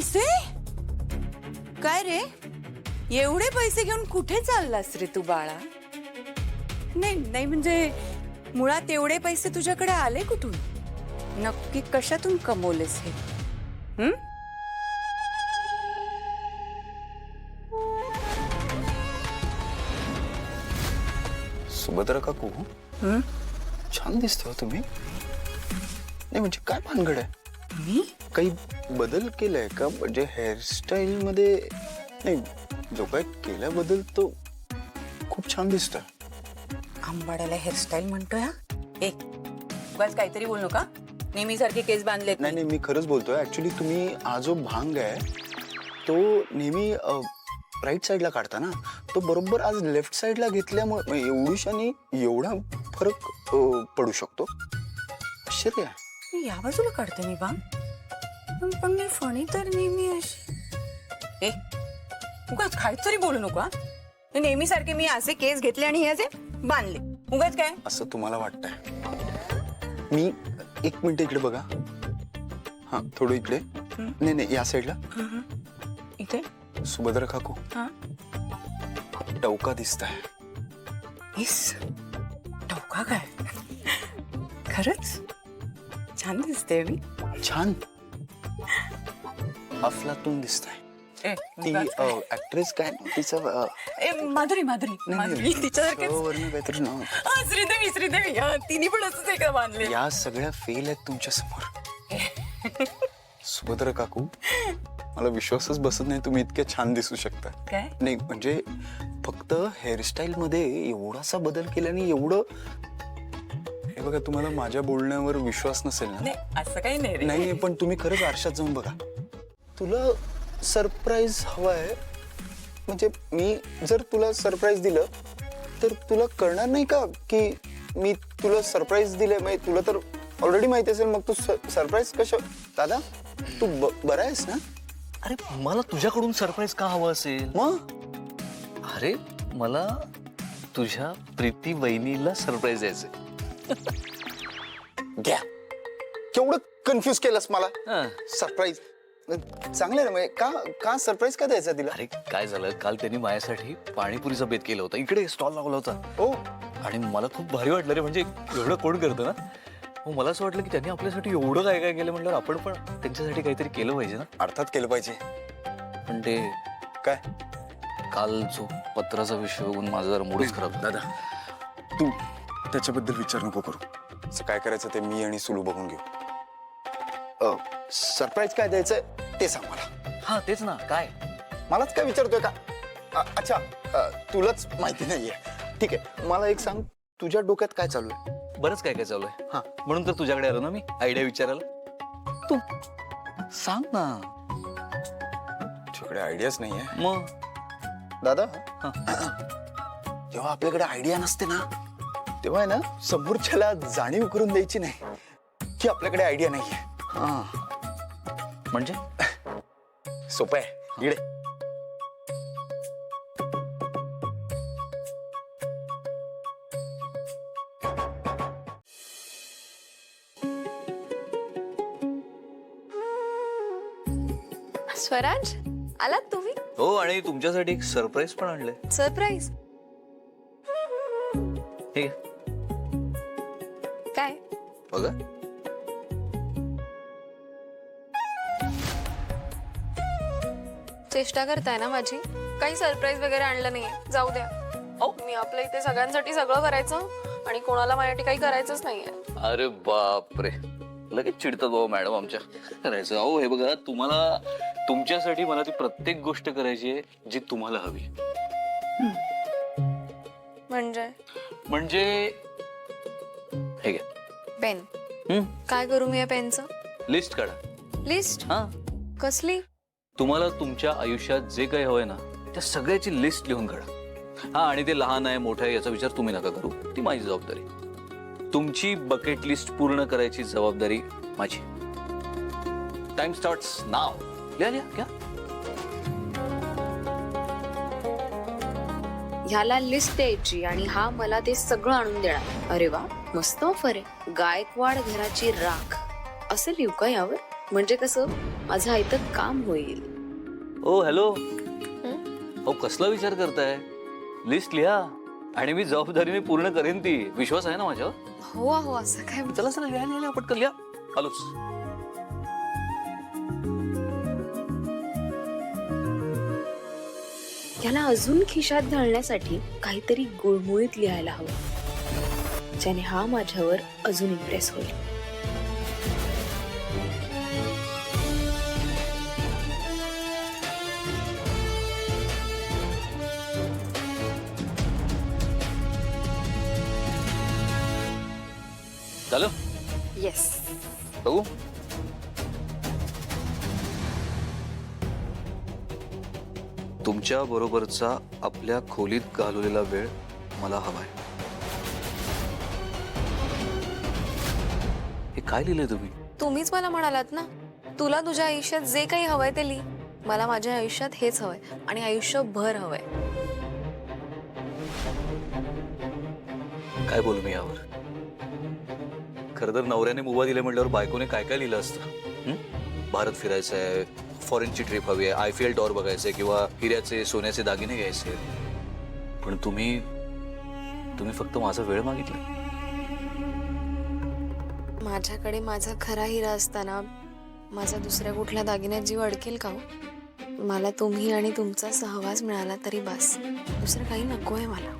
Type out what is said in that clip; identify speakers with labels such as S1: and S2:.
S1: पैसे? काय रे, एवढे पैसे घेऊन कुठे चाललास रे तू बाळा? नाही नाही, म्हणजे मुळात एवढे पैसे तुझ्याकडे आले कुठून? नक्की कशातून कमवलेस हे?
S2: सुभद्रा काकू, छान दिसते हो तुम्ही. नाही म्हणजे काय भानगड आहे?
S1: मी
S2: काही बदल केलाय का? म्हणजे हेअरस्टाईल मध्ये? नाही, जो काय केला बदल तो खूप छान दिसतोय.
S1: आंबाड्याला हेअरस्टाईल म्हणतोय हा? बस काहीतरी बोलू नका. नेहमी सारखे केस बांधलेत.
S2: नाही नाही, मी खरंच बोलतोय. ऍक्च्युली तुम्ही हा जो भांग आहे तो नेहमी राईट साईडला काढता ना, तो बरोबर आज लेफ्ट साईडला घेतल्यामुळे एवढीशानी एवढा फरक पडू शकतो. आश्चर्य आहे.
S1: मी या बाजूला काढते मी बांग, पण मी फणी तर नेहमी अशी. उगाच काहीतरी बोलू नको हा. नेहमी सारखे मी असे केस घेतले आणि हे असे बांधले. उगाच काय
S2: असं तुम्हाला वाटतंय? मी एक मिनिट इकडे बघा. हा, थोडं इकडे. नाही नाही, या साईडला.
S1: इथे
S2: सुभद्रा काकू,
S1: हा
S2: टवका दिसताय.
S1: इस टोका काय? खरंच छान दिसते मी.
S2: छान अफलातून दिसताय. ती ऍक्ट्रेस काय तिचं
S1: माधुरी माधुरी माधुरी तिच्यासारखं
S2: काहीतरी नाव.
S1: श्रीदेवी श्रीदेवी तिने पण असंच एक बांधले.
S2: या सगळ्या फेल आहेत तुमच्या समोर. सुभद्रा काकू, मला विश्वासच बसत नाही तुम्ही इतक्या छान दिसू शकता.
S1: काय?
S2: नाही म्हणजे फक्त हेअरस्टाईल मध्ये एवढासा बदल केल्याने एवढं. हे बघा, तुम्हाला माझ्या बोलण्यावर विश्वास नसेल ना?
S1: नाही असं काही नाही रे.
S2: नाही, पण तुम्ही खरंच आरशात जाऊन बघा. तुला सरप्राईज हवाय म्हणजे मी जर तुला सरप्राईज दिलं तर तुला कळणार नाही का की मी तुला सरप्राईज दिले? म्हणजे तुला तर ऑलरेडी माहिती असेल, मग तू सरप्राईज कशा? दादा, तू बरा आहेस ना?
S3: अरे मला तुझ्याकडून सरप्राईज का हवं असेल?
S2: मग
S3: अरे मला तुझ्या प्रीती वहिनीला सरप्राईज द्यायचंय.
S2: घ्या. केवढं कन्फ्युज केलंस मला.
S3: हं.
S2: सरप्राईज चांगलं आहे ना? म्हणजे का सरप्राईज का द्यायचा तिला?
S3: अरे काय झालं, काल त्यांनी माझ्यासाठी पाणीपुरीचा बेत केला होता. इकडे स्टॉल लावला होता.
S2: हो.
S3: आणि मला खूप भारी वाटलं रे. म्हणजे एवढं कोण करतं ना. मग मला असं वाटलं की त्यांनी आपल्यासाठी एवढं काय काय केलं म्हटल्यावर आपण पण त्यांच्यासाठी काहीतरी केलं पाहिजे ना.
S2: अर्थात केलं पाहिजे.
S3: पण ते
S2: काय?
S3: काल जो पत्राचा विषय बघून माझा जरा मूडच खराब झाला.
S2: दादा, तू त्याच्याबद्दल विचार नको करू. असं काय करायचं ते मी आणि सुलू बघून घेऊ. सरप्राईज काय द्यायचंय ते सांग मला.
S3: हा तेच ना. काय?
S2: मलाच काय विचारतोय का? अच्छा, तुलाच माहिती नाहीये. ठीक आहे, मला एक सांग, तुझ्या डोक्यात काय चालू आहे?
S3: बरंच काय काय चालू आहे.
S2: हा,
S3: म्हणून तर तुझ्याकडे आलो ना मी आयडिया विचारायला. तू सांग ना.
S2: तुझ्याकडे आयडियाच नाहीये?
S3: मग
S2: दादा,
S3: हा.
S2: जेव्हा आपल्याकडे आयडिया नसते ना, तेव्हा आहे ना समोरच्याला जाणीव करून द्यायची नाही की आपल्याकडे आयडिया नाहीये. हा,
S3: म्हणजे
S2: सोपं आहे. इकडे
S4: स्वराज, आलात तुम्ही?
S3: हो, आणि तुमच्यासाठी एक सरप्राईज पण आणलंय.
S4: सरप्राईज?
S3: हे घे.
S4: काय?
S3: बघा.
S4: चेष्टा करताय ना माझी? काही सरप्राईज वगैरे आणलं नाहीये, जाऊ द्या. मी आपल्या इथे सगळ्यांसाठी सगळं करायचं आणि कोणाला माझ्यासाठी काही करायचंच नाहीये.
S3: अरे बापरे, लगेच चिडतात बाबा मॅडम आमच्या. करायचं अहो, हे बघा, तुम्हाला तुमच्यासाठी मला ती प्रत्येक गोष्ट करायची आहे जी तुम्हाला हवी.
S4: म्हणजे
S3: हे घ्या.
S4: पेन. काय करू मी या पेनचं?
S3: लिस्ट काढा.
S4: लिस्ट?
S3: हा,
S4: कसली?
S3: तुम्हाला तुमच्या आयुष्यात जे काही हवंय ना त्या सगळ्याची लिस्ट लिहून काढा. हा, आणि ते लहान आहे मोठं आहे याचा विचार तुम्ही नका करू, ती माझी जबाबदारी. तुमची बकेट लिस्ट पूर्ण करायची जबाबदारी माझी. टाइम स्टार्ट्स नाव. लिहा लिहा घ्या.
S4: ह्याला लिस्ट द्यायची आणि हा मला ते सगळं आणून देणार. अरे वा, मस्त ऑफर आहे. गायकवाड घराची राख असं लिहू का यावर? म्हणजे कसं,
S1: माझं आयतं काम होईल.
S3: ओ हॅलो. हो कसला विचार करताय? लिस्ट लिहा आणि मी जबाबदारीने पूर्ण करेन ती. विश्वास आहे ना माझ्यावर?
S4: हो अहो असं काय.
S3: चला चला लिहा लिहा पटकन लिहा. आलोच.
S1: याला अजून खिशात घालण्यासाठी काहीतरी गुळमुळीत लिहायला हवं, ज्याने हा माझ्यावर अजून इम्प्रेस होईल.
S3: झालं?
S4: येस.
S3: बघू. तुमच्या बरोबरचा आपल्या खोलीत घालवलेला वेळ मला हवाय. हे काय लिहिलंय तुम्ही?
S4: तुम्हीच मला म्हणालात ना, तुला तुझ्या आयुष्यात जे काही हवंय ते लिही. मला माझ्या आयुष्यात हेच हवंय आणि आयुष्यभर हवंय.
S3: काय बोलू मी यावर? खरं तर नवऱ्याने मुभा दिले म्हटल्यावर बायकोने काय काय लिहिलं असतं? भारत फिरायचं आहे, फॉरेनची ट्रिप हवी आहे, आयफीएल टॉवर बघायचंय किंवा हिऱ्याचे सोन्याचे दागिने घ्यायचे. पण तुम्ही फक्त माझा वेळ मागितला.
S4: माझ्याकडे माझा खरा हिरा असताना माझा दुसऱ्या कुठल्या दागिन्यात जीव अडकेल का हो? मला तुम्ही आणि तुमचा सहवास मिळाला तरी बस. दुसरं काही नकोय मला.